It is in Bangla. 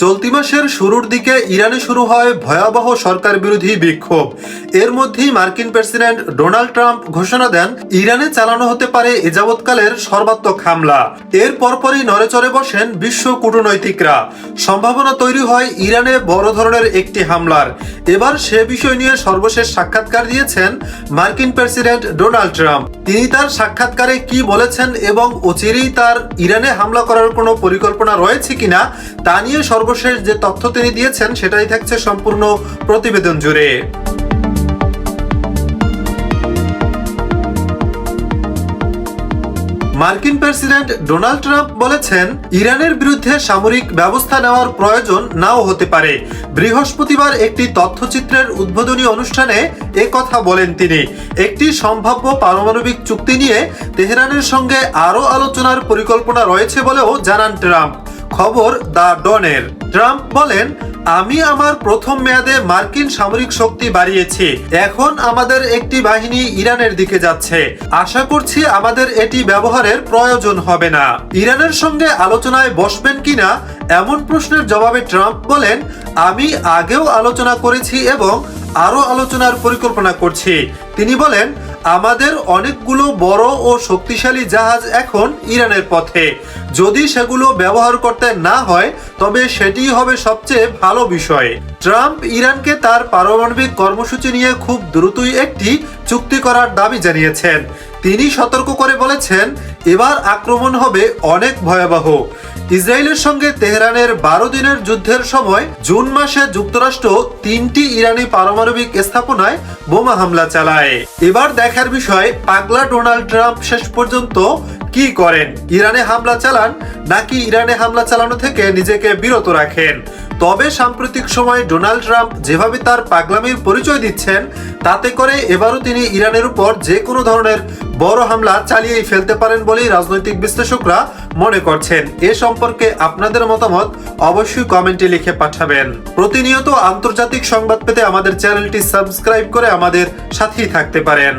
চলতি মাসের শুরুর দিকে ইরানে শুরু হয় ভয়াবহ সরকার বিরোধী বিক্ষোভ। এর মধ্যেই মার্কিন প্রেসিডেন্ট ডোনাল্ড ট্রাম্প ঘোষণা দেন ইরানে চালানো হতে পারে এ যাবৎকালের সর্বাত্মক হামলা। এর পরপরই নড়েচড়ে বসেন বিশ্ব কূটনৈতিকরা। সম্ভাবনা তৈরি হয় ইরানে বড় ধরনের একটি হামলার। এবার সে বিষয় নিয়ে সর্বশেষ সাক্ষাৎকার দিয়েছেন মার্কিন প্রেসিডেন্ট ডোনাল্ড ট্রাম্প। তিনি তার সাক্ষাৎকারে কি বলেছেন এবং অচিরেই তার ইরানে হামলা করার কোনো পরিকল্পনা রয়েছে কিনা তা নিয়ে সর্বশেষ যে তথ্য তিনি দিয়েছেন সেটাই থাকছে সম্পূর্ণ প্রতিবেদন জুড়ে। মার্কিন প্রেসিডেন্ট ডোনাল্ড ট্রাম্প বলেছেন ইরানের বিরুদ্ধে সামরিক ব্যবস্থা নেওয়ার প্রয়োজন নাও হতে পারে। বৃহস্পতিবার একটি তথ্যচিত্রের উদ্বোধনী অনুষ্ঠানে এ কথা বলেন তিনি। একটি সম্ভাব্য পারমাণবিক চুক্তি নিয়ে তেহরানের সঙ্গে আরও আলোচনার পরিকল্পনা রয়েছে বলেও জানান ট্রাম্প। খবর দ্য ডনের। ট্রাম্প বলেন, আমি আমার প্রথম মেয়াদে মার্কিন সামরিক শক্তি বাড়িয়েছি। এখন আমাদের একটি বাহিনী ইরানের দিকে যাচ্ছে। আশা করছি আমাদের এটি ব্যবহারের প্রয়োজন হবে না। ইরানের সঙ্গে আলোচনায় বসবেন কিনা এমন প্রশ্নের জবাবে ট্রাম্প বলেন, আমি আগেও আলোচনা করেছি এবং আরও আলোচনার পরিকল্পনা করছি। তিনি বলেন, আমাদের অনেকগুলো বড় ও শক্তিশালী জাহাজ এখন ইরানের পথে। যদি সেগুলো ব্যবহার করতে না হয় তবে সেটি হবে সবচেয়ে ভালো বিষয়। ট্রাম্প ইরানকে তার পারমাণবিক কর্মসূচি নিয়ে খুব দ্রুতই একটি চুক্তি করার দাবি জানিয়েছেন। তিনি সতর্ক করে বলেছেন, এবার আক্রমণ হবে অনেক ভয়াবহ। ইসরায়েলের সঙ্গে তেহরানের 12 দিনের যুদ্ধের সময় জুন মাসে যুক্তরাষ্ট্র 3টি ইরানি পারমাণবিক স্থাপনায় বোমা হামলা চালায়। এবার দেখার বিষয়, পাগলা ডোনাল্ড ট্রাম্প শেষ পর্যন্ত কি করেন? ইরানে হামলা চালান নাকি ইরানে হামলা চালানো থেকে নিজেকে বিরত রাখেন? তবে সাম্প্রতিক সময়ে ডোনাল্ড ট্রাম্প যেভাবে তার পাগলামির পরিচয় দিচ্ছেন তাতে করে এবারও তিনি ইরানের উপর যে কোনো ধরনের বড় হামলা চালিয়েই ফেলতে পারেন বলেই রাজনৈতিক বিশ্লেষকরা মনে করছেন। এ সম্পর্কে আপনাদের মতামত অবশ্যই কমেন্টে লিখে পাঠাবেন। প্রতিনিয়ত আন্তর্জাতিক সংবাদ পেতে আমাদের চ্যানেলটি সাবস্ক্রাইব করে আমাদের সাথেই থাকতে পারেন।